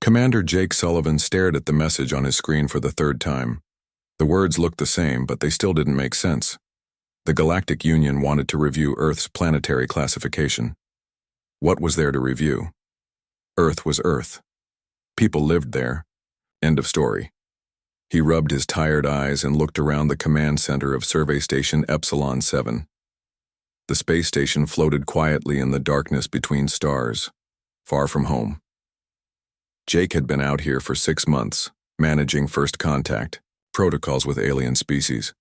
Commander Jake Sullivan stared at the message on his screen for the third time. The words looked the same, but they still didn't make sense. The Galactic Union wanted to review Earth's planetary classification. What was there to review? Earth was Earth. People lived there. End of story. He rubbed his tired eyes and looked around the command center of Survey Station Epsilon 7. The space station floated quietly in the darkness between stars, far from home. Jake had been out here for 6 months, managing first contact, protocols with alien species.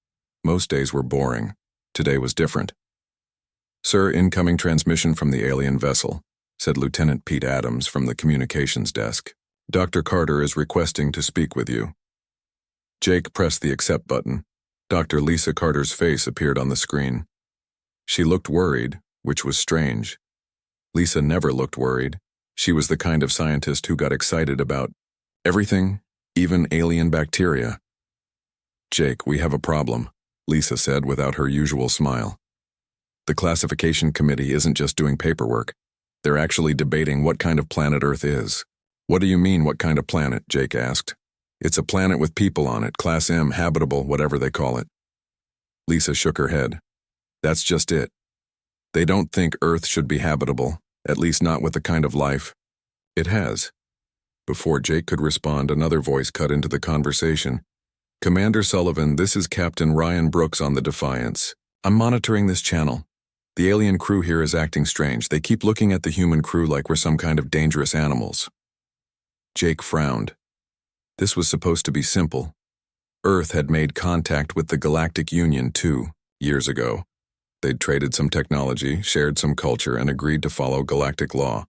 Most days were boring. Today was different. "Sir, incoming transmission from the alien vessel," said Lieutenant Pete Adams from the communications desk. "Dr. Carter is requesting to speak with you." Jake pressed the accept button. Dr. Lisa Carter's face appeared on the screen. She looked worried, which was strange. Lisa never looked worried. She was the kind of scientist who got excited about everything, even alien bacteria. "Jake, we have a problem," Lisa said without her usual smile. "The classification committee isn't just doing paperwork. They're actually debating what kind of planet Earth is." "What do you mean, what kind of planet?" Jake asked. "It's a planet with people on it, Class M, habitable, whatever they call it." Lisa shook her head. "That's just it. They don't think Earth should be habitable, at least not with the kind of life it has." Before Jake could respond, another voice cut into the conversation. "Commander Sullivan, this is Captain Ryan Brooks on the Defiance. I'm monitoring this channel. The alien crew here is acting strange. They keep looking at the human crew like we're some kind of dangerous animals." Jake frowned. This was supposed to be simple. Earth had made contact with the Galactic Union 2 years ago. They'd traded some technology, shared some culture, and agreed to follow galactic law.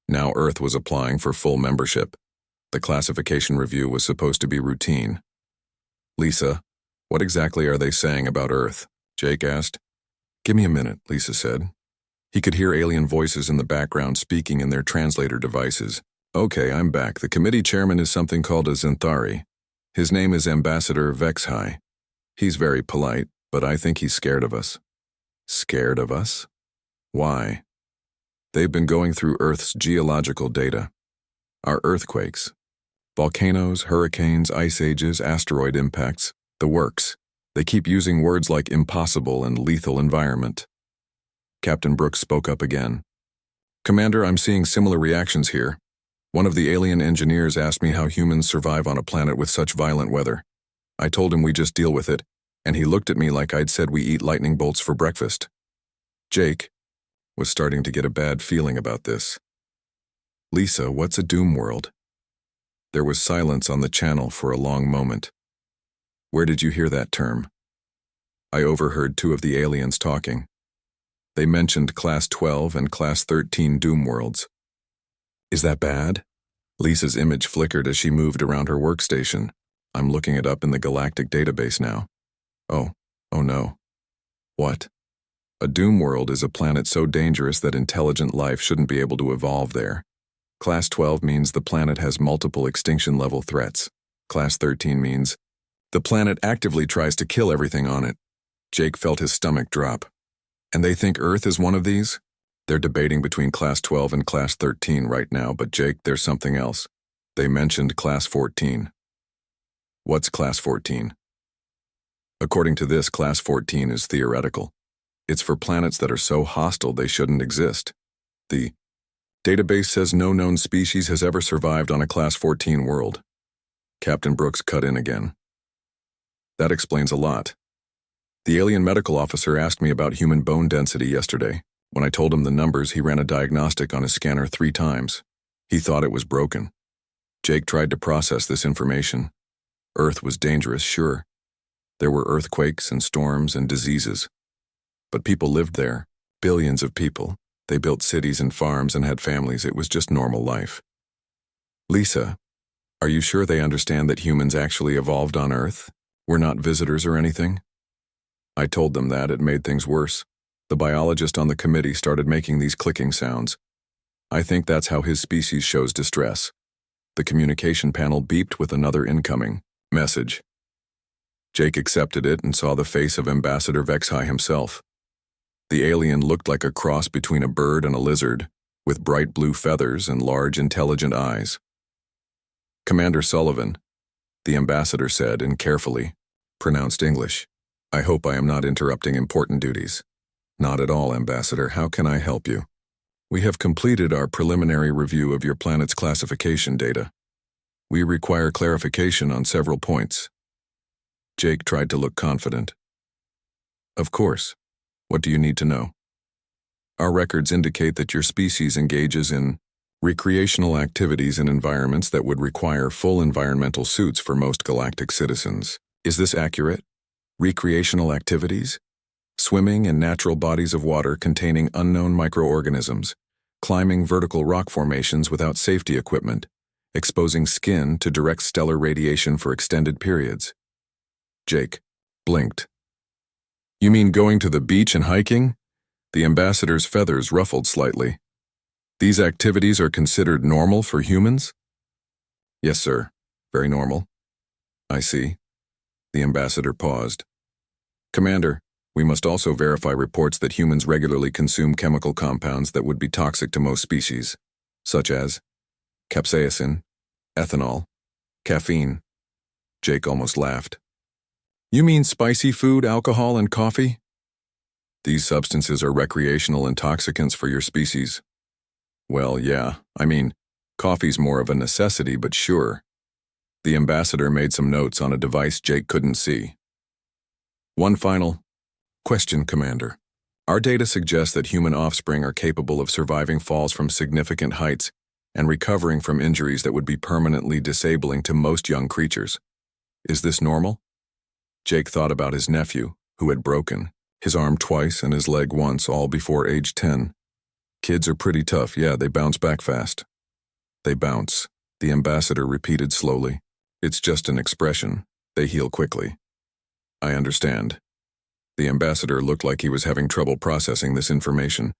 Now Earth was applying for full membership. The classification review was supposed to be routine. "Lisa, what exactly are they saying about Earth?" Jake asked. "Give me a minute," Lisa said. He could hear alien voices in the background speaking in their translator devices. "Okay, I'm back. The committee chairman is something called a Zinthari. His name is Ambassador Vexhai. He's very polite, but I think he's scared of us." "Scared of us? Why?" "They've been going through Earth's geological data. Our earthquakes, volcanoes, hurricanes, ice ages, asteroid impacts, the works. They keep using words like impossible and lethal environment." Captain Brooks spoke up again. "Commander, I'm seeing similar reactions here. One of the alien engineers asked me how humans survive on a planet with such violent weather. I told him we just deal with it, and he looked at me like I'd said we eat lightning bolts for breakfast." Jake was starting to get a bad feeling about this. "Lisa, what's a Doomworld?" There was silence on the channel for a long moment. "Where did you hear that term?" "I overheard 2 of the aliens talking. They mentioned Class 12 and Class 13 Doomworlds." "Is that bad?" Lisa's image flickered as she moved around her workstation. "I'm looking it up in the galactic database now." Oh no. "What?" "A Doomworld is a planet so dangerous that intelligent life shouldn't be able to evolve there. Class 12 means the planet has multiple extinction-level threats. Class 13 means the planet actively tries to kill everything on it." Jake felt his stomach drop. "And they think Earth is one of these?" "They're debating between Class 12 and Class 13 right now, but Jake, there's something else. They mentioned Class 14. "What's Class 14? "According to this, Class 14 is theoretical. It's for planets that are so hostile they shouldn't exist. The database says no known species has ever survived on a Class 14 world." Captain Brooks cut in again. "That explains a lot. The alien medical officer asked me about human bone density yesterday. When I told him the numbers, he ran a diagnostic on his scanner 3 times. He thought it was broken." Jake tried to process this information. Earth was dangerous, sure. There were earthquakes and storms and diseases. But people lived there, billions of people. They built cities and farms and had families. It was just normal life. "Lisa, are you sure they understand that humans actually evolved on Earth? We're not visitors or anything?" I told them that. It made things worse. The biologist on the committee started making these clicking sounds. I think that's how his species shows distress. The communication panel beeped with another incoming message. Jake accepted it and saw the face of Ambassador Vexhai himself. The alien looked like a cross between a bird and a lizard, with bright blue feathers and large, intelligent eyes. Commander Sullivan, the ambassador said in carefully pronounced English. I hope I am not interrupting important duties. Not at all, Ambassador. How can I help you? We have completed our preliminary review of your planet's classification data. We require clarification on several points. Jake tried to look confident. Of course. What do you need to know? Our records indicate that your species engages in recreational activities in environments that would require full environmental suits for most galactic citizens. Is this accurate? Recreational activities? Swimming in natural bodies of water containing unknown microorganisms, climbing vertical rock formations without safety equipment, exposing skin to direct stellar radiation for extended periods. Jake blinked. You mean going to the beach and hiking? The ambassador's feathers ruffled slightly. These activities are considered normal for humans? Yes, sir. Very normal. I see. The ambassador paused. Commander, we must also verify reports that humans regularly consume chemical compounds that would be toxic to most species, such as capsaicin, ethanol, caffeine. Jake almost laughed. You mean spicy food, alcohol, and coffee? These substances are recreational intoxicants for your species. Well, yeah, coffee's more of a necessity, but sure. The ambassador made some notes on a device Jake couldn't see. One final question, Commander. Our data suggests that human offspring are capable of surviving falls from significant heights and recovering from injuries that would be permanently disabling to most young creatures. Is this normal? Jake thought about his nephew, who had broken his arm twice and his leg once, all before age 10. Kids are pretty tough, yeah, they bounce back fast. They bounce, the ambassador repeated slowly. It's just an expression. They heal quickly. I understand. The ambassador looked like he was having trouble processing this information.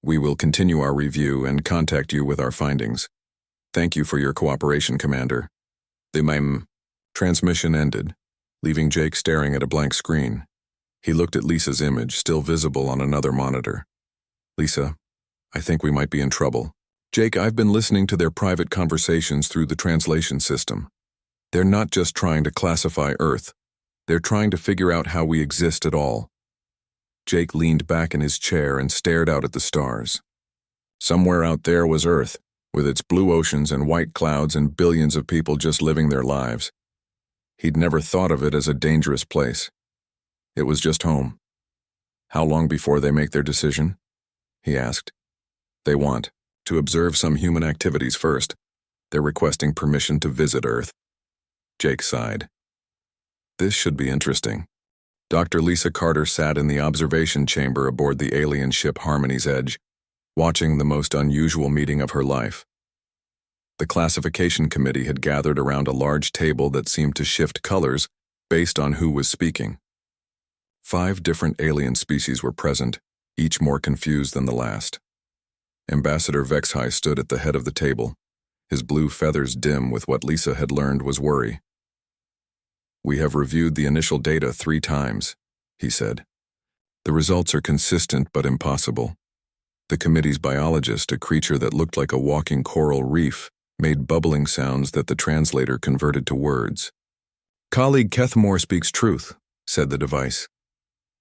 We will continue our review and contact you with our findings. Thank you for your cooperation, Commander. The transmission ended, leaving Jake staring at a blank screen. He looked at Lisa's image, still visible on another monitor. Lisa, I think we might be in trouble. Jake, I've been listening to their private conversations through the translation system. They're not just trying to classify Earth. They're trying to figure out how we exist at all. Jake leaned back in his chair and stared out at the stars. Somewhere out there was Earth, with its blue oceans and white clouds and billions of people just living their lives. He'd never thought of it as a dangerous place. It was just home. How long before they make their decision? He asked. They want to observe some human activities first. They're requesting permission to visit Earth. Jake sighed. This should be interesting. Dr. Lisa Carter sat in the observation chamber aboard the alien ship Harmony's Edge, watching the most unusual meeting of her life. The classification committee had gathered around a large table that seemed to shift colors based on who was speaking. 5 different alien species were present, each more confused than the last. Ambassador Vexhai stood at the head of the table, his blue feathers dim with what Lisa had learned was worry. We have reviewed the initial data 3 times, he said. The results are consistent but impossible. The committee's biologist, a creature that looked like a walking coral reef, made bubbling sounds that the translator converted to words. Colleague Kethmore speaks truth, said the device.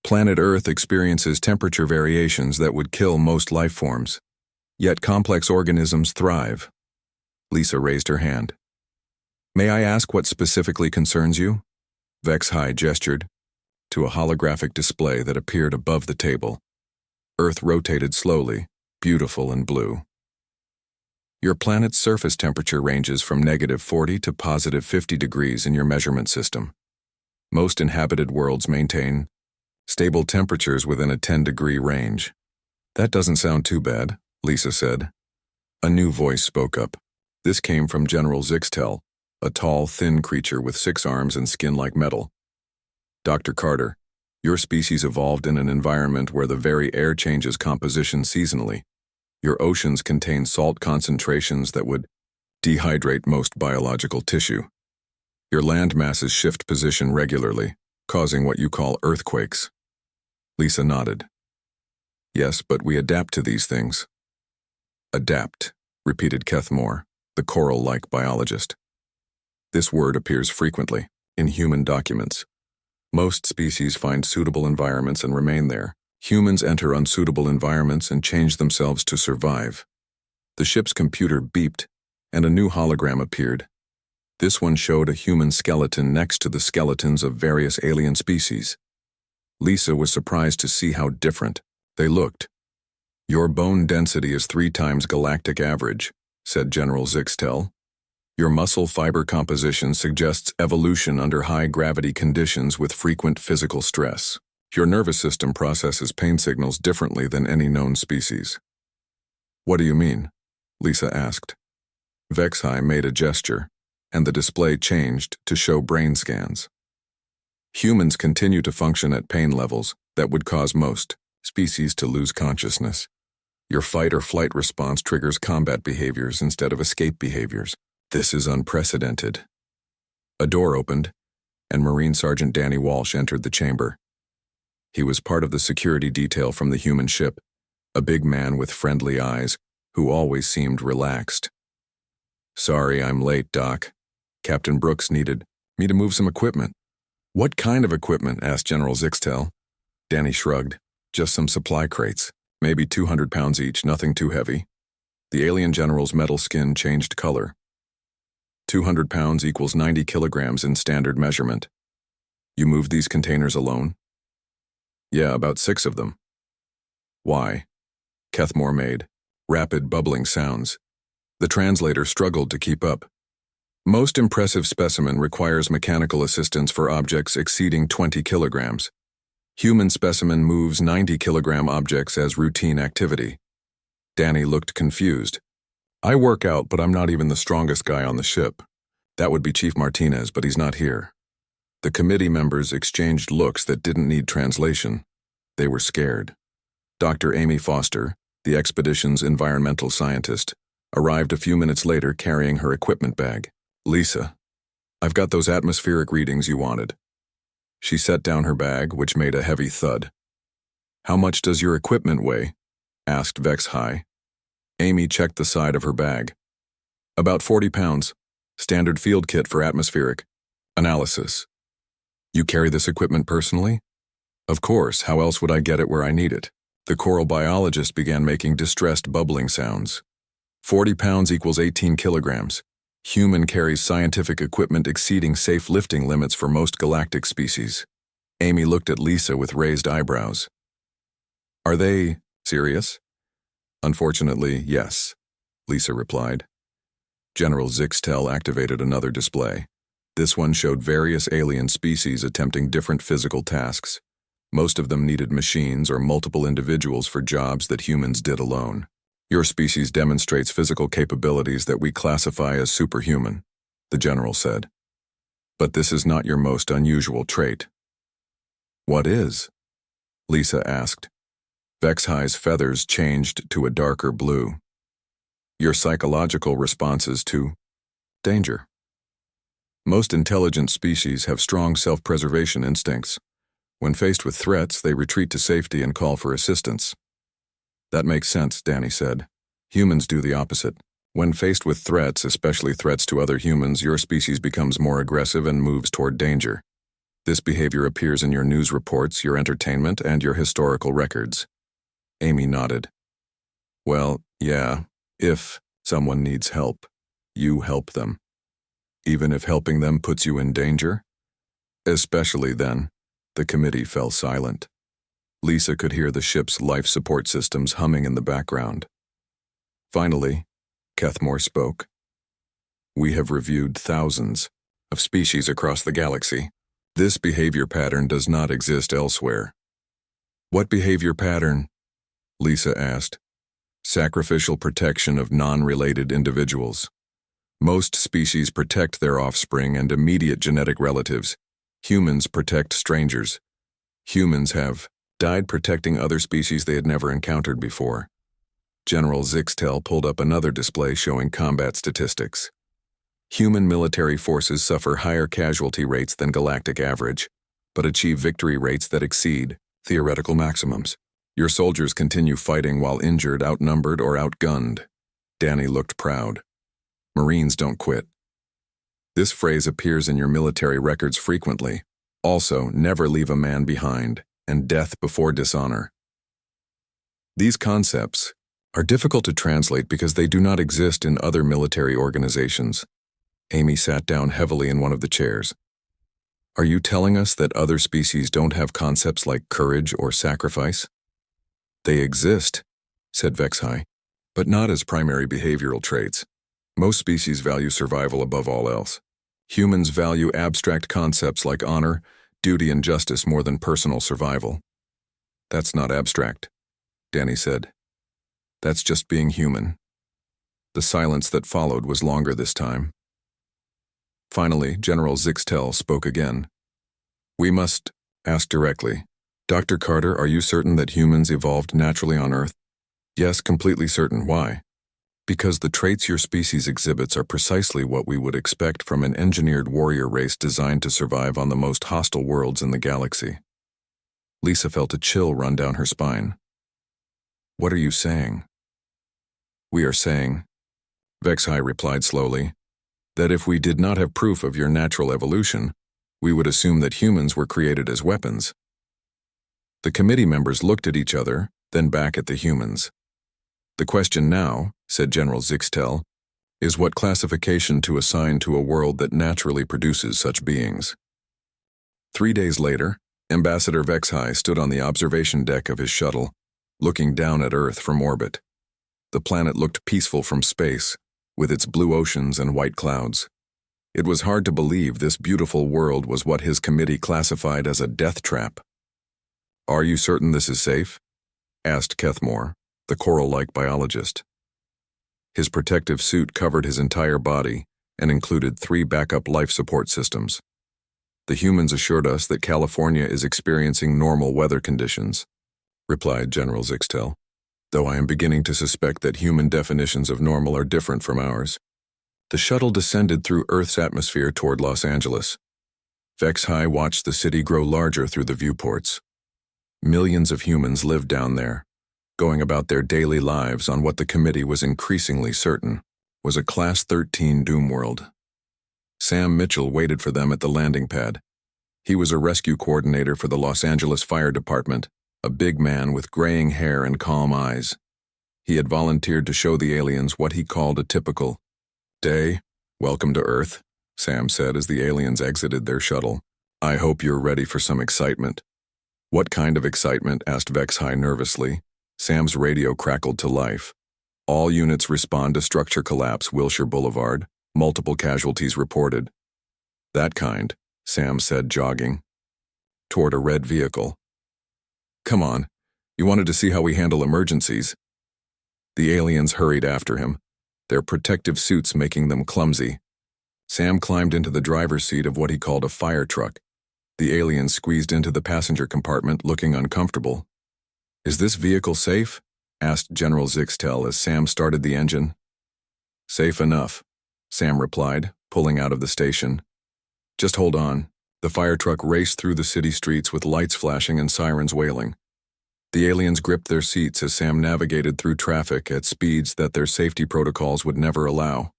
Planet Earth experiences temperature variations that would kill most life forms. Yet complex organisms thrive. Lisa raised her hand. May I ask what specifically concerns you? Vexhai gestured to a holographic display that appeared above the table. Earth rotated slowly, beautiful and blue. Your planet's surface temperature ranges from -40 to +50 degrees in your measurement system. Most inhabited worlds maintain stable temperatures within a 10-degree range. That doesn't sound too bad, Lisa said. A new voice spoke up. This came from General Zixtel, a tall, thin creature with 6 arms and skin like metal. Dr. Carter, your species evolved in an environment where the very air changes composition seasonally. Your oceans contain salt concentrations that would dehydrate most biological tissue. Your land masses shift position regularly, causing what you call earthquakes. Lisa nodded. Yes, but we adapt to these things. Adapt, repeated Kethmore, the coral-like biologist. This word appears frequently in human documents. Most species find suitable environments and remain there. Humans enter unsuitable environments and change themselves to survive. The ship's computer beeped, and a new hologram appeared. This one showed a human skeleton next to the skeletons of various alien species. Lisa was surprised to see how different they looked. "Your bone density is 3 times galactic average," said General Zixtel. "Your muscle fiber composition suggests evolution under high-gravity conditions with frequent physical stress. Your nervous system processes pain signals differently than any known species." "What do you mean?" Lisa asked. Vexhai made a gesture, and the display changed to show brain scans. Humans continue to function at pain levels that would cause most species to lose consciousness. Your fight or flight response triggers combat behaviors instead of escape behaviors. This is unprecedented. A door opened, and Marine Sergeant Danny Walsh entered the chamber. He was part of the security detail from the human ship, a big man with friendly eyes who always seemed relaxed. "Sorry I'm late, Doc. Captain Brooks needed me to move some equipment." "What kind of equipment?" asked General Zixtel. Danny shrugged. "Just some supply crates, maybe 200 pounds each, nothing too heavy." The alien general's metal skin changed color. 200 pounds equals 90 kilograms in standard measurement. "You moved these containers alone?" "Yeah, about 6 of them." "Why?" Kethmore made rapid bubbling sounds. The translator struggled to keep up. "Most impressive specimen requires mechanical assistance for objects exceeding 20 kilograms. Human specimen moves 90-kilogram objects as routine activity." Danny looked confused. "I work out, but I'm not even the strongest guy on the ship. That would be Chief Martinez, but he's not here." The committee members exchanged looks that didn't need translation. They were scared. Dr. Amy Foster, the expedition's environmental scientist, arrived a few minutes later carrying her equipment bag. "Lisa, I've got those atmospheric readings you wanted." She set down her bag, which made a heavy thud. "How much does your equipment weigh?" asked Vexhai. Amy checked the side of her bag. "About 40 pounds. Standard field kit for atmospheric analysis." "You carry this equipment personally?" "Of course, how else would I get it where I need it?" The coral biologist began making distressed bubbling sounds. 40 pounds equals 18 kilograms. Human carries scientific equipment exceeding safe lifting limits for most galactic species. Amy looked at Lisa with raised eyebrows. "Are they serious?" "Unfortunately, yes," Lisa replied. General Zixtel activated another display. This one showed various alien species attempting different physical tasks. Most of them needed machines or multiple individuals for jobs that humans did alone. "Your species demonstrates physical capabilities that we classify as superhuman," the general said. "But this is not your most unusual trait." "What is?" Lisa asked. Vexhai's feathers changed to a darker blue. "Your psychological responses to danger. Most intelligent species have strong self-preservation instincts. When faced with threats, they retreat to safety and call for assistance." "That makes sense," Danny said. "Humans do the opposite. When faced with threats, especially threats to other humans, your species becomes more aggressive and moves toward danger. This behavior appears in your news reports, your entertainment, and your historical records." Amy nodded. "Well, yeah, if someone needs help, you help them. Even if helping them puts you in danger?" "Especially then." The committee fell silent. Lisa could hear the ship's life support systems humming in the background. Finally, Kethmore spoke. "We have reviewed thousands of species across the galaxy. This behavior pattern does not exist elsewhere." "What behavior pattern?" Lisa asked. "Sacrificial protection of non-related individuals. Most species protect their offspring and immediate genetic relatives. Humans protect strangers. Humans have died protecting other species they had never encountered before." General Zixtel pulled up another display showing combat statistics. "Human military forces suffer higher casualty rates than galactic average, but achieve victory rates that exceed theoretical maximums. Your soldiers continue fighting while injured, outnumbered, or outgunned." Danny looked proud. "Marines don't quit." This phrase appears in your military records frequently. Also, never leave a man behind, and death before dishonor. These concepts are difficult to translate because they do not exist in other military organizations. Amy sat down heavily in one of the chairs. Are you telling us that other species don't have concepts like courage or sacrifice? They exist, said Vexhai, but not as primary behavioral traits. Most species value survival above all else. Humans value abstract concepts like honor, duty, and justice more than personal survival. That's not abstract, Danny said. That's just being human. The silence that followed was longer this time. Finally, General Zixtel spoke again. We must ask directly. Dr. Carter, are you certain that humans evolved naturally on Earth? Yes, completely certain. Why? Because the traits your species exhibits are precisely what we would expect from an engineered warrior race designed to survive on the most hostile worlds in the galaxy. Lisa felt a chill run down her spine. What are you saying? We are saying, Vexhai replied slowly, that if we did not have proof of your natural evolution, we would assume that humans were created as weapons. The committee members looked at each other, then back at the humans. The question now, said General Zixtel, is what classification to assign to a world that naturally produces such beings. 3 days later, Ambassador Vexhai stood on the observation deck of his shuttle, looking down at Earth from orbit. The planet looked peaceful from space, with its blue oceans and white clouds. It was hard to believe this beautiful world was what his committee classified as a death trap. Are you certain this is safe? Asked Kethmore, the coral-like biologist. His protective suit covered his entire body and included 3 backup life support systems. The humans assured us that California is experiencing normal weather conditions, replied General Zixtel, though I am beginning to suspect that human definitions of normal are different from ours. The shuttle descended through Earth's atmosphere toward Los Angeles. Vexhai watched the city grow larger through the viewports. Millions of humans lived down there, going about their daily lives on what the committee was increasingly certain was a Class 13 Doomworld. Sam Mitchell waited for them at the landing pad. He was a rescue coordinator for the Los Angeles Fire Department, a big man with graying hair and calm eyes. He had volunteered to show the aliens what he called a typical day. Welcome to Earth, Sam said as the aliens exited their shuttle. I hope you're ready for some excitement. What kind of excitement? Asked Vexhai nervously. Sam's radio crackled to life. All units respond to structure collapse, Wilshire Boulevard. Multiple casualties reported. That kind, Sam said, jogging toward a red vehicle. Come on, you wanted to see how we handle emergencies. The aliens hurried after him, their protective suits making them clumsy. Sam climbed into the driver's seat of what he called a fire truck. The aliens squeezed into the passenger compartment, looking uncomfortable. Is this vehicle safe? Asked General Zixtel as Sam started the engine. Safe enough, Sam replied, pulling out of the station. Just hold on. The fire truck raced through the city streets with lights flashing and sirens wailing. The aliens gripped their seats as Sam navigated through traffic at speeds that their safety protocols would never allow.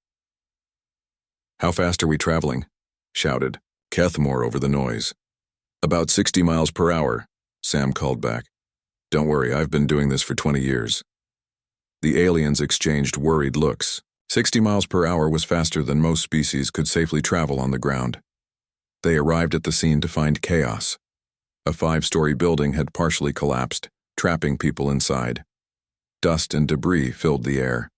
How fast are we traveling? Shouted Kethmore over the noise. About 60 miles per hour, Sam called back. Don't worry, I've been doing this for 20 years. The aliens exchanged worried looks. 60 miles per hour was faster than most species could safely travel on the ground. They arrived at the scene to find chaos. A 5-story building had partially collapsed, trapping people inside. Dust and debris filled the air.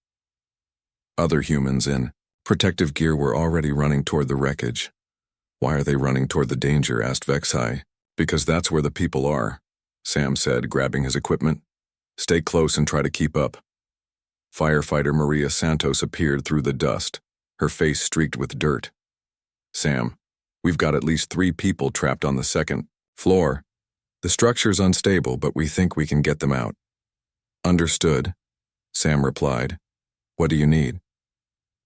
Other humans in protective gear were already running toward the wreckage. Why are they running toward the danger? Asked Vexhai. Because that's where the people are, Sam said, grabbing his equipment. Stay close and try to keep up. Firefighter Maria Santos appeared through the dust, her face streaked with dirt. Sam, we've got at least 3 people trapped on the 2nd floor. The structure's unstable, but we think we can get them out. Understood, Sam replied. What do you need?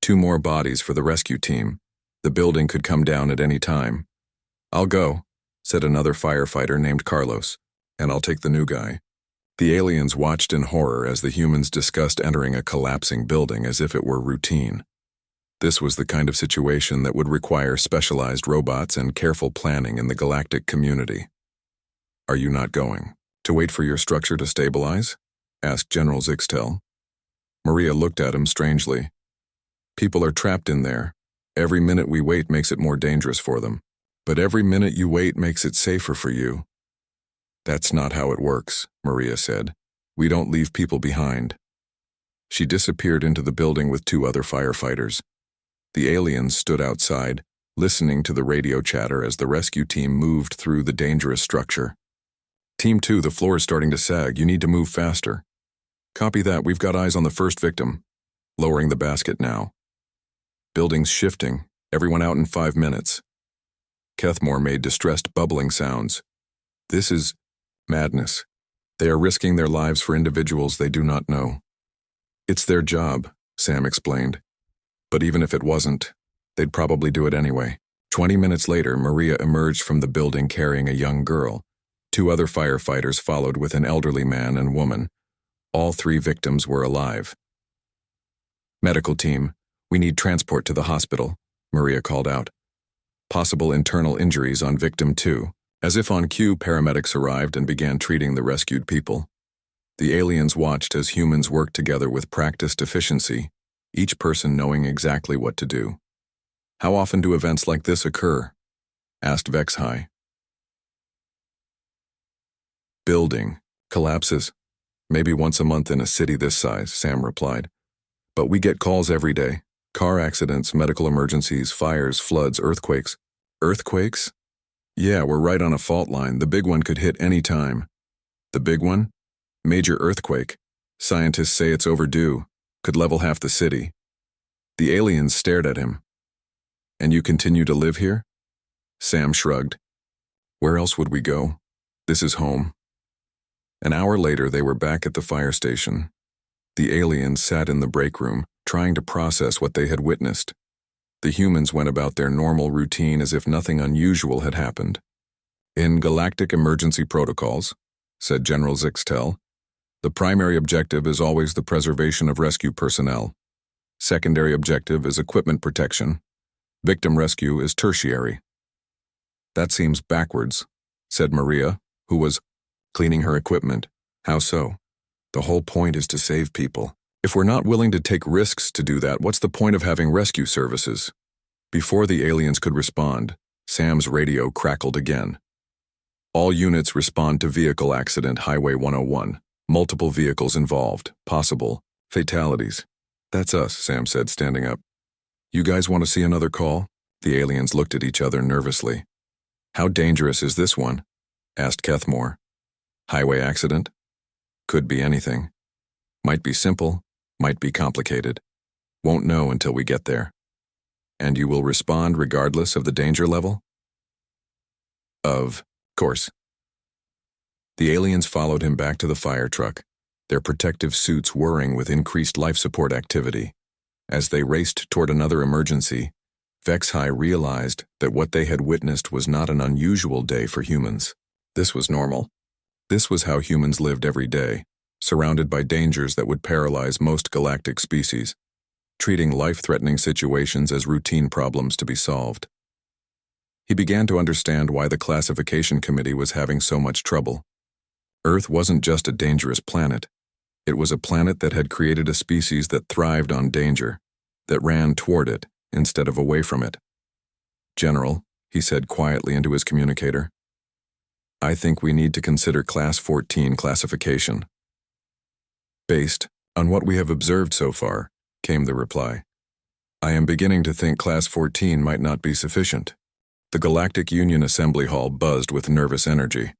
2 more bodies for the rescue team. The building could come down at any time. I'll go, said another firefighter named Carlos, and I'll take the new guy. The aliens watched in horror as the humans discussed entering a collapsing building as if it were routine. This was the kind of situation that would require specialized robots and careful planning in the galactic community. "Are you not going to wait for your structure to stabilize?" asked General Zixtel. Maria looked at him strangely. "People are trapped in there. Every minute we wait makes it more dangerous for them. But every minute you wait makes it safer for you." "That's not how it works," Maria said. "We don't leave people behind." She disappeared into the building with 2 other firefighters. The aliens stood outside, listening to the radio chatter as the rescue team moved through the dangerous structure. "Team 2, the floor is starting to sag. You need to move faster." "Copy that. We've got eyes on the first victim." "Lowering the basket now." "Building's shifting. Everyone out in 5 minutes." Kethmore made distressed bubbling sounds. "This is madness. They are risking their lives for individuals they do not know." "It's their job," Sam explained. "But even if it wasn't, they'd probably do it anyway." 20 minutes later, Maria emerged from the building carrying a young girl. 2 other firefighters followed with an elderly man and woman. All 3 victims were alive. "Medical team, we need transport to the hospital," Maria called out. "Possible internal injuries on victim 2. As if on cue, paramedics arrived and began treating the rescued people. The aliens watched as humans worked together with practiced efficiency, each person knowing exactly what to do. "How often do events like this occur?" asked Vexhai. "Building collapses. Maybe once a month in a city this size," Sam replied. "But we get calls every day. Car accidents, medical emergencies, fires, floods, earthquakes." "Earthquakes?" "Yeah, we're right on a fault line. The big one could hit any time." "The big one?" "Major earthquake. Scientists say it's overdue. Could level half the city." The aliens stared at him. "And you continue to live here?" Sam shrugged. "Where else would we go? This is home." An hour later, they were back at the fire station. The aliens sat in the break room, trying to process what they had witnessed. The humans went about their normal routine as if nothing unusual had happened. "In galactic emergency protocols," said General Zixtel, "the primary objective is always the preservation of rescue personnel. Secondary objective is equipment protection. Victim rescue is tertiary." "That seems backwards," said Maria, who was cleaning her equipment. "How so?" "The whole point is to save people. If we're not willing to take risks to do that, what's the point of having rescue services?" Before the aliens could respond, Sam's radio crackled again. "All units respond to vehicle accident Highway 101. Multiple vehicles involved. Possible fatalities." "That's us," Sam said, standing up. "You guys want to see another call?" The aliens looked at each other nervously. "How dangerous is this one?" asked Kethmore. "Highway accident? Could be anything. Might be simple, might be complicated. Won't know until we get there." "And you will respond regardless of the danger level?" Of course." The aliens followed him back to the fire truck, their protective suits whirring with increased life support activity. As they raced toward another emergency, Vexhai realized that what they had witnessed was not an unusual day for humans. This was normal. This was how humans lived every day, surrounded by dangers that would paralyze most galactic species, treating life-threatening situations as routine problems to be solved. He began to understand why the classification committee was having so much trouble. Earth wasn't just a dangerous planet. It was a planet that had created a species that thrived on danger, that ran toward it instead of away from it. "General," he said quietly into his communicator, "I think we need to consider Class 14 classification." "Based on what we have observed so far," came the reply, "I am beginning to think Class 14 might not be sufficient." The Galactic Union Assembly Hall buzzed with nervous energy.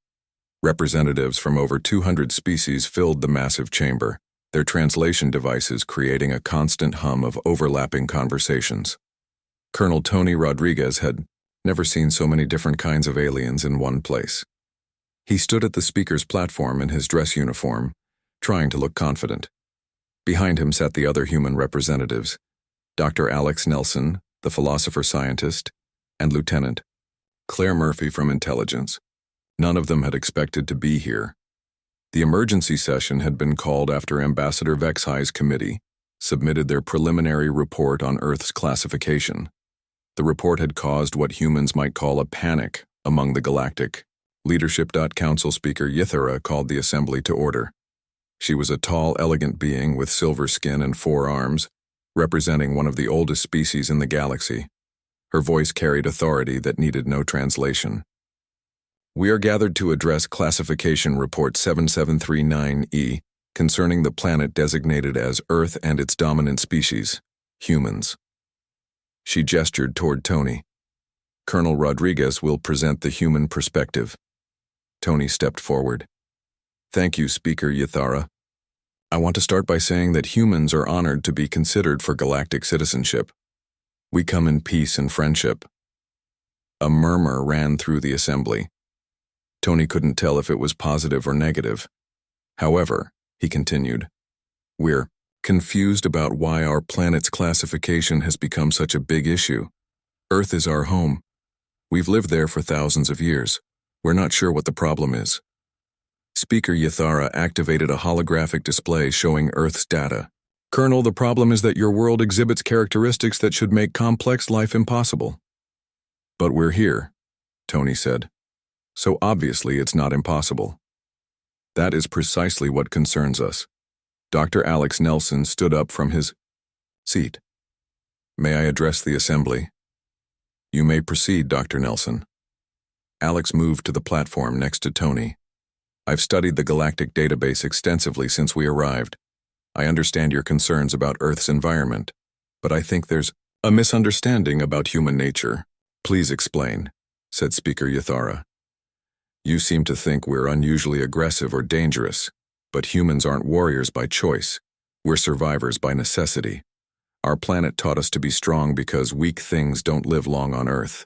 Representatives from over 200 species filled the massive chamber, their translation devices creating a constant hum of overlapping conversations. Colonel Tony Rodriguez had never seen so many different kinds of aliens in one place. He stood at the speaker's platform in his dress uniform, trying to look confident. Behind him sat the other human representatives, Dr. Alex Nelson, the philosopher-scientist, and Lieutenant Claire Murphy from Intelligence. None of them had expected to be here. The emergency session had been called after Ambassador Vexhai's committee, submitted their preliminary report on Earth's classification. The report had caused what humans might call a panic among the galactic leadership. Council Speaker Ythara called the assembly to order. She was a tall, elegant being with silver skin and 4 arms, representing one of the oldest species in the galaxy. Her voice carried authority that needed no translation. We are gathered to address Classification Report 7739E concerning the planet designated as Earth and its dominant species, humans. She gestured toward Tony. Colonel Rodriguez will present the human perspective. Tony stepped forward. Thank you, Speaker Ythara. I want to start by saying that humans are honored to be considered for galactic citizenship. We come in peace and friendship. A murmur ran through the assembly. Tony couldn't tell if it was positive or negative. However, he continued, we're confused about why our planet's classification has become such a big issue. Earth is our home. We've lived there for thousands of years. We're not sure what the problem is. Speaker Ythara activated a holographic display showing Earth's data. Colonel, the problem is that your world exhibits characteristics that should make complex life impossible. But we're here, Tony said. So obviously it's not impossible. That is precisely what concerns us. Dr. Alex Nelson stood up from his seat. May I address the assembly? You may proceed, Dr. Nelson. Alex moved to the platform next to Tony. I've studied the galactic database extensively since we arrived. I understand your concerns about Earth's environment, but I think there's a misunderstanding about human nature. Please explain, said Speaker Ythara. You seem to think we're unusually aggressive or dangerous, but humans aren't warriors by choice. We're survivors by necessity. Our planet taught us to be strong because weak things don't live long on Earth.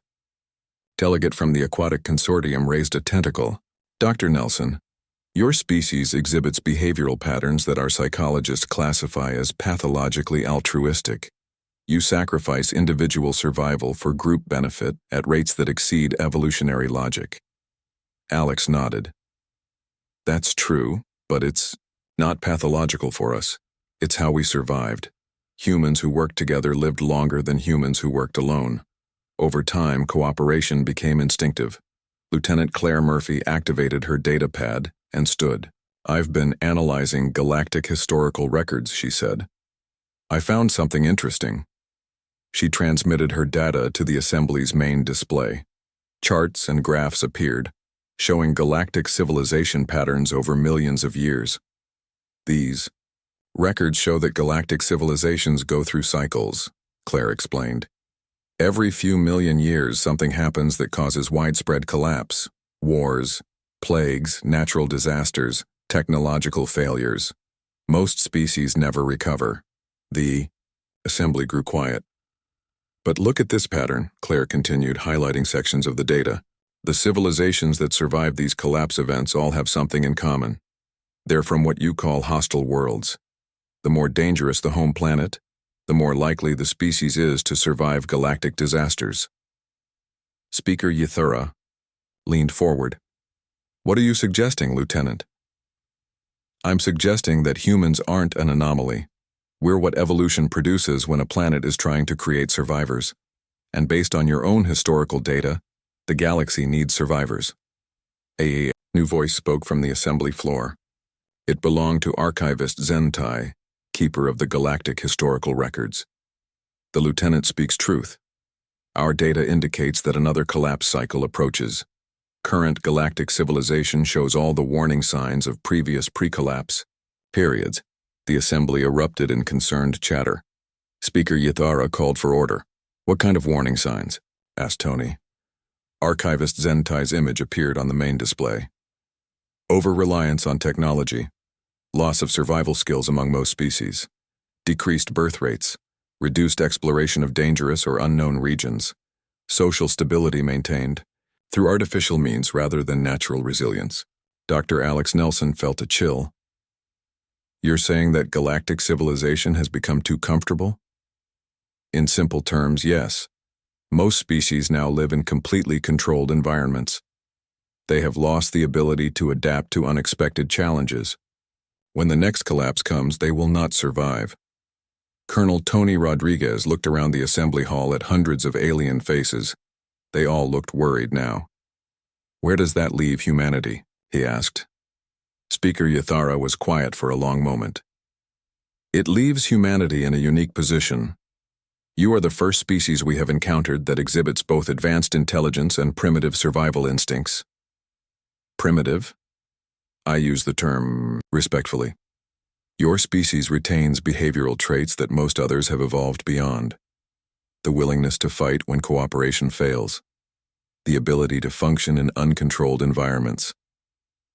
Delegate from the Aquatic Consortium raised a tentacle. Dr. Nelson, your species exhibits behavioral patterns that our psychologists classify as pathologically altruistic. You sacrifice individual survival for group benefit at rates that exceed evolutionary logic. Alex nodded. That's true, but it's not pathological for us. It's how we survived. Humans who worked together lived longer than humans who worked alone. Over time, cooperation became instinctive. Lieutenant Claire Murphy activated her data pad and stood. I've been analyzing galactic historical records, she said. I found something interesting. She transmitted her data to the assembly's main display. Charts and graphs appeared, showing galactic civilization patterns over millions of years. These records show that galactic civilizations go through cycles, Claire explained. Every few million years, something happens that causes widespread collapse. Wars, plagues, natural disasters, technological failures. Most species never recover. The assembly grew quiet. But look at this pattern, Claire continued, highlighting sections of the data. The civilizations that survive these collapse events all have something in common. They're from what you call hostile worlds. The more dangerous the home planet, the more likely the species is to survive galactic disasters. Speaker Ythara leaned forward. What are you suggesting, Lieutenant? I'm suggesting that humans aren't an anomaly. We're what evolution produces when a planet is trying to create survivors. And based on your own historical data, the galaxy needs survivors. A new voice spoke from the assembly floor. It belonged to Archivist Zentai, keeper of the galactic historical records. The lieutenant speaks truth. Our data indicates that another collapse cycle approaches. Current galactic civilization shows all the warning signs of previous pre-collapse periods. The assembly erupted in concerned chatter. Speaker Ythara called for order. What kind of warning signs? Asked Tony. Archivist Zentai's image appeared on the main display. Over-reliance on technology. Loss of survival skills among most species. Decreased birth rates. Reduced exploration of dangerous or unknown regions. Social stability maintained through artificial means rather than natural resilience. Dr. Alex Nelson felt a chill. You're saying that galactic civilization has become too comfortable? In simple terms, yes. Most species now live in completely controlled environments. They have lost the ability to adapt to unexpected challenges. When the next collapse comes, they will not survive. Colonel Tony Rodriguez looked around the assembly hall at hundreds of alien faces. They all looked worried now. "Where does that leave humanity?" he asked. Speaker Yathara was quiet for a long moment. "It leaves humanity in a unique position. You are the first species we have encountered that exhibits both advanced intelligence and primitive survival instincts." Primitive? I use the term respectfully. Your species retains behavioral traits that most others have evolved beyond. The willingness to fight when cooperation fails. The ability to function in uncontrolled environments.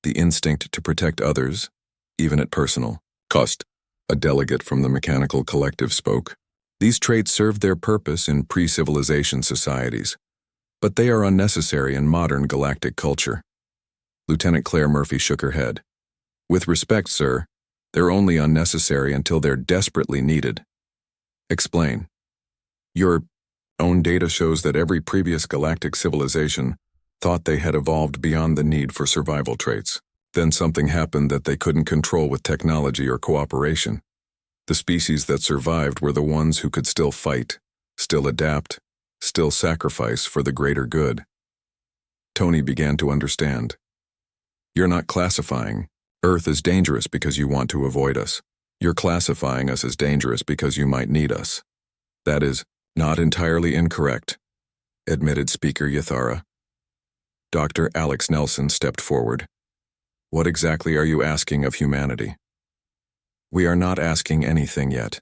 The instinct to protect others, even at personal cost. A delegate from the mechanical collective spoke. These traits served their purpose in pre-civilization societies, but they are unnecessary in modern galactic culture. Lieutenant Claire Murphy shook her head. "With respect, sir, they're only unnecessary until they're desperately needed." "Explain." "Your own data shows that every previous galactic civilization thought they had evolved beyond the need for survival traits. Then something happened that they couldn't control with technology or cooperation. The species that survived were the ones who could still fight, still adapt, still sacrifice for the greater good." Tony began to understand. "You're not classifying Earth as dangerous because you want to avoid us. You're classifying us as dangerous because you might need us." "That is not entirely incorrect," admitted Speaker Yathara. Dr. Alex Nelson stepped forward. "What exactly are you asking of humanity?" "We are not asking anything yet,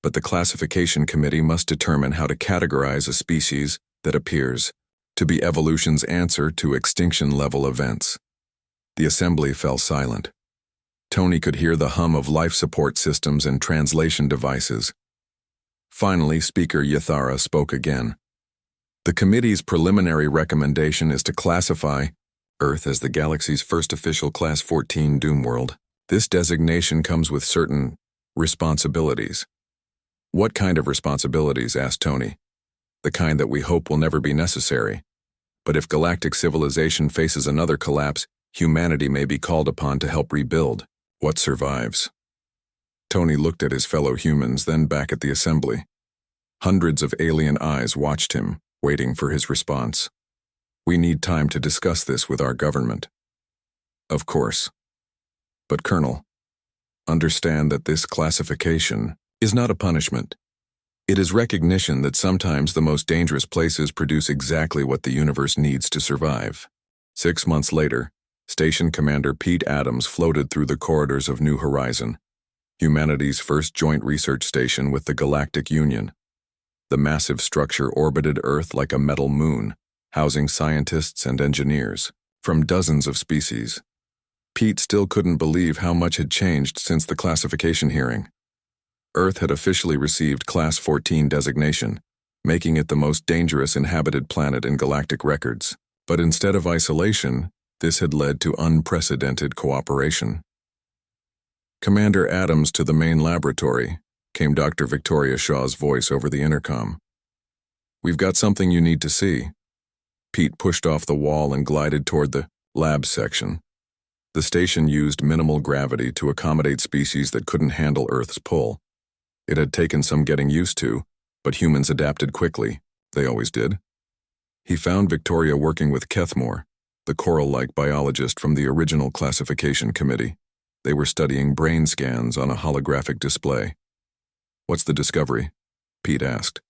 but the classification committee must determine how to categorize a species that appears to be evolution's answer to extinction-level events." The assembly fell silent. Tony could hear the hum of life support systems and translation devices. Finally, Speaker Yathara spoke again. "The committee's preliminary recommendation is to classify Earth as the galaxy's first official Class 14 Doomworld. This designation comes with certain responsibilities." "What kind of responsibilities?" asked Tony. "The kind that we hope will never be necessary. But if galactic civilization faces another collapse, humanity may be called upon to help rebuild what survives." Tony looked at his fellow humans, then back at the assembly. Hundreds of alien eyes watched him, waiting for his response. "We need time to discuss this with our government." "Of course. But Colonel, understand that this classification is not a punishment. It is recognition that sometimes the most dangerous places produce exactly what the universe needs to survive." 6 months later, Station Commander Pete Adams floated through the corridors of New Horizon, humanity's first joint research station with the Galactic Union. The massive structure orbited Earth like a metal moon, housing scientists and engineers from dozens of species. Pete still couldn't believe how much had changed since the classification hearing. Earth had officially received Class 14 designation, making it the most dangerous inhabited planet in galactic records. But instead of isolation, this had led to unprecedented cooperation. "Commander Adams to the main laboratory," came Dr. Victoria Shaw's voice over the intercom. "We've got something you need to see." Pete pushed off the wall and glided toward the lab section. The station used minimal gravity to accommodate species that couldn't handle Earth's pull. It had taken some getting used to, but humans adapted quickly. They always did. He found Victoria working with Kethmore, the coral-like biologist from the original classification committee. They were studying brain scans on a holographic display. "What's the discovery?" Pete asked.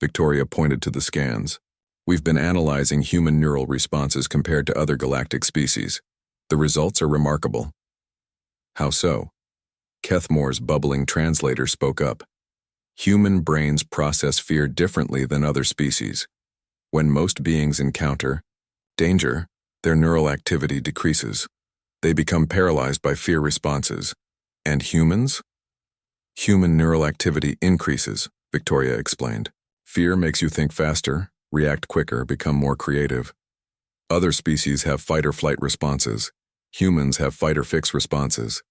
Victoria pointed to the scans. "We've been analyzing human neural responses compared to other galactic species. The results are remarkable." "How so?" Kethmore's bubbling translator spoke up. "Human brains process fear differently than other species. When most beings encounter danger, their neural activity decreases. They become paralyzed by fear responses. And humans? Human neural activity increases," Victoria explained. "Fear makes you think faster, react quicker, become more creative. Other species have fight-or-flight responses. Humans have fight-or-fix responses."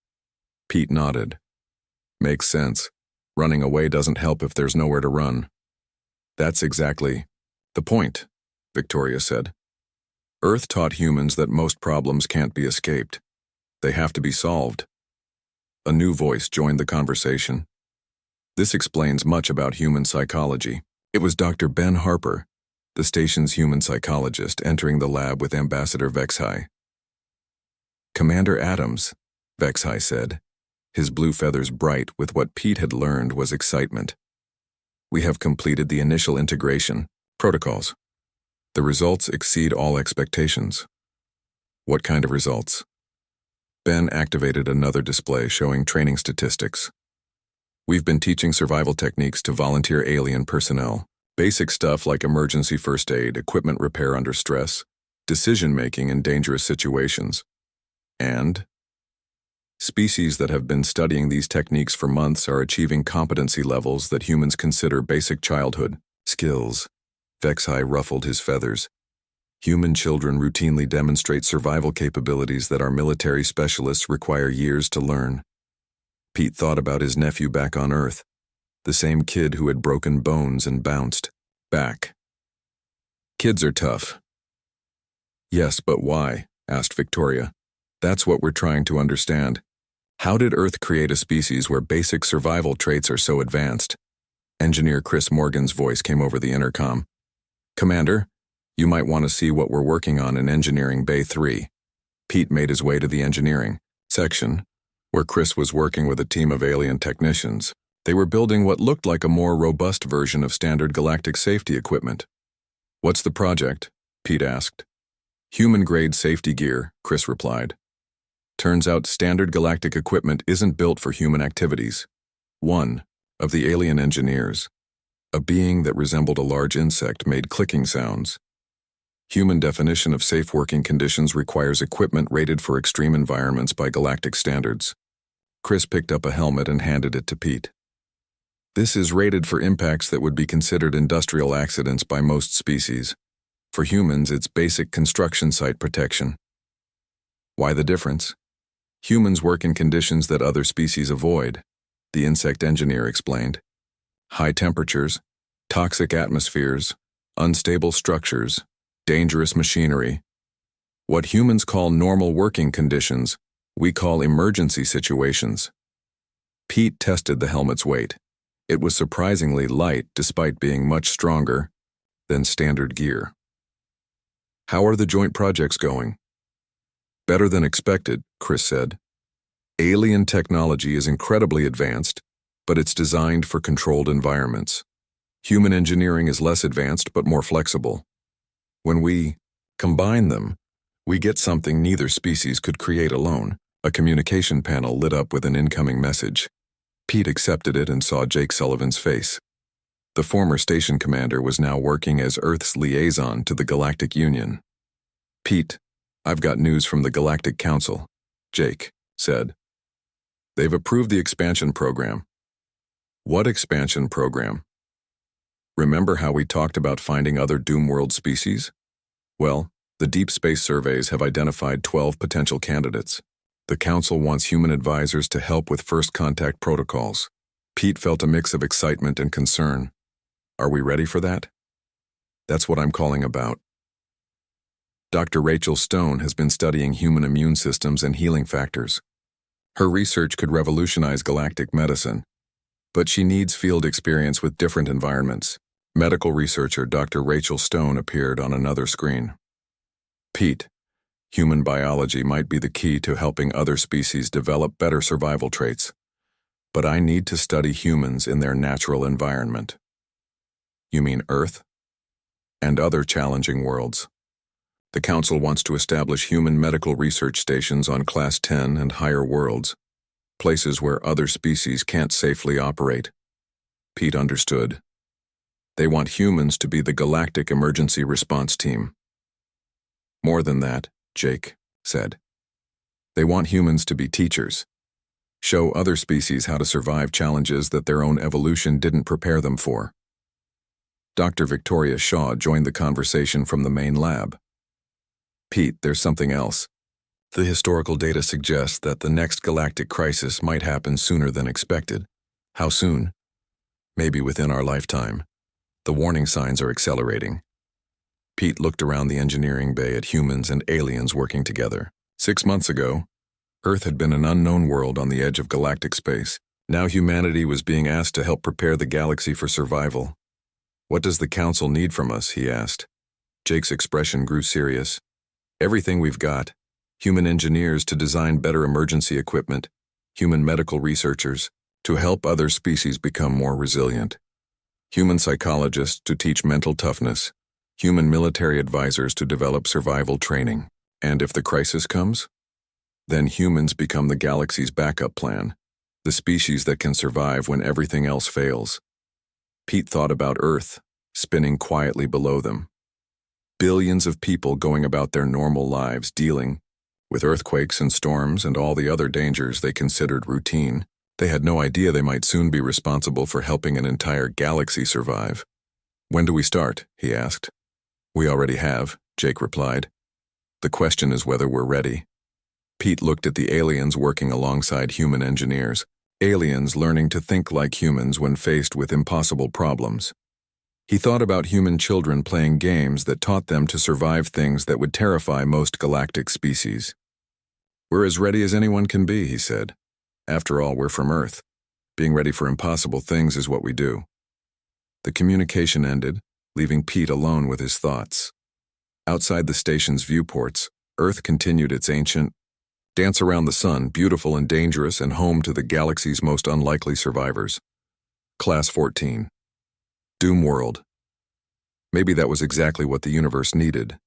Pete nodded. "Makes sense. Running away doesn't help if there's nowhere to run." "That's exactly the point," Victoria said. "Earth taught humans that most problems can't be escaped. They have to be solved." A new voice joined the conversation. This explains much about human psychology. It was Dr. Ben Harper, the station's human psychologist, entering the lab with Ambassador Vexhai. "Commander Adams," Vexhai said, his blue feathers bright with what Pete had learned was excitement. "We have completed the initial integration protocols. The results exceed all expectations." "What kind of results?" Ben activated another display showing training statistics. "We've been teaching survival techniques to volunteer alien personnel. Basic stuff like emergency first aid, equipment repair under stress, decision-making in dangerous situations. And species that have been studying these techniques for months are achieving competency levels that humans consider basic childhood skills." Vexhai ruffled his feathers. "Human children routinely demonstrate survival capabilities that our military specialists require years to learn." Pete thought about his nephew back on Earth, the same kid who had broken bones and bounced back. "Kids are tough." "Yes, but why?" asked Victoria. "That's what we're trying to understand. How did Earth create a species where basic survival traits are so advanced?" Engineer Chris Morgan's voice came over the intercom. "Commander, you might want to see what we're working on in Engineering Bay 3. Pete made his way to the engineering section, where Chris was working with a team of alien technicians. They were building what looked like a more robust version of standard galactic safety equipment. "What's the project?" Pete asked. "Human-grade safety gear," Chris replied. "Turns out standard galactic equipment isn't built for human activities." One of the alien engineers, a being that resembled a large insect, made clicking sounds. "Human definition of safe working conditions requires equipment rated for extreme environments by galactic standards." Chris picked up a helmet and handed it to Pete. "This is rated for impacts that would be considered industrial accidents by most species. For humans, it's basic construction site protection." "Why the difference?" "Humans work in conditions that other species avoid," the insect engineer explained. "High temperatures, toxic atmospheres, unstable structures, dangerous machinery. What humans call normal working conditions, we call emergency situations." Pete tested the helmet's weight. It was surprisingly light despite being much stronger than standard gear. "How are the joint projects going?" "Better than expected," Chris said. "Alien technology is incredibly advanced, but it's designed for controlled environments. Human engineering is less advanced but more flexible. When we combine them, we get something neither species could create alone." A communication panel lit up with an incoming message. Pete accepted it and saw Jake Sullivan's face. The former station commander was now working as Earth's liaison to the Galactic Union. "Pete, I've got news from the Galactic Council," Jake said. "They've approved the expansion program." "What expansion program?" "Remember how we talked about finding other Doomworld species? Well, the deep space surveys have identified 12 potential candidates. The Council wants human advisors to help with first contact protocols." Pete felt a mix of excitement and concern. "Are we ready for that?" "That's what I'm calling about." Dr. Rachel Stone has been studying human immune systems and healing factors. Her research could revolutionize galactic medicine, but she needs field experience with different environments. Medical researcher Dr. Rachel Stone appeared on another screen. "Pete, human biology might be the key to helping other species develop better survival traits, but I need to study humans in their natural environment." "You mean Earth?" "And other challenging worlds. The Council wants to establish human medical research stations on Class 10 and higher worlds, places where other species can't safely operate." Pete understood. They want humans to be the galactic emergency response team. "More than that," Jake said. "They want humans to be teachers. Show other species how to survive challenges that their own evolution didn't prepare them for." Dr. Victoria Shaw joined the conversation from the main lab. "Pete, there's something else. The historical data suggests that the next galactic crisis might happen sooner than expected." "How soon?" "Maybe within our lifetime. The warning signs are accelerating." Pete looked around the engineering bay at humans and aliens working together. 6 months ago, Earth had been an unknown world on the edge of galactic space. Now humanity was being asked to help prepare the galaxy for survival. "What does the Council need from us?" he asked. Jake's expression grew serious. "Everything we've got. Human engineers to design better emergency equipment, human medical researchers to help other species become more resilient, human psychologists to teach mental toughness, human military advisors to develop survival training. And if the crisis comes? Then humans become the galaxy's backup plan, the species that can survive when everything else fails." Pete thought about Earth, spinning quietly below them. Billions of people going about their normal lives dealing with earthquakes and storms and all the other dangers they considered routine. They had no idea they might soon be responsible for helping an entire galaxy survive. "When do we start?" he asked. "We already have," Jake replied. "The question is whether we're ready." Pete looked at the aliens working alongside human engineers, aliens learning to think like humans when faced with impossible problems. He thought about human children playing games that taught them to survive things that would terrify most galactic species. "We're as ready as anyone can be," he said. "After all, we're from Earth. Being ready for impossible things is what we do." The communication ended, leaving Pete alone with his thoughts. Outside the station's viewports, Earth continued its ancient dance around the sun, beautiful and dangerous and home to the galaxy's most unlikely survivors. Class 14. Doomworld. Maybe that was exactly what the universe needed.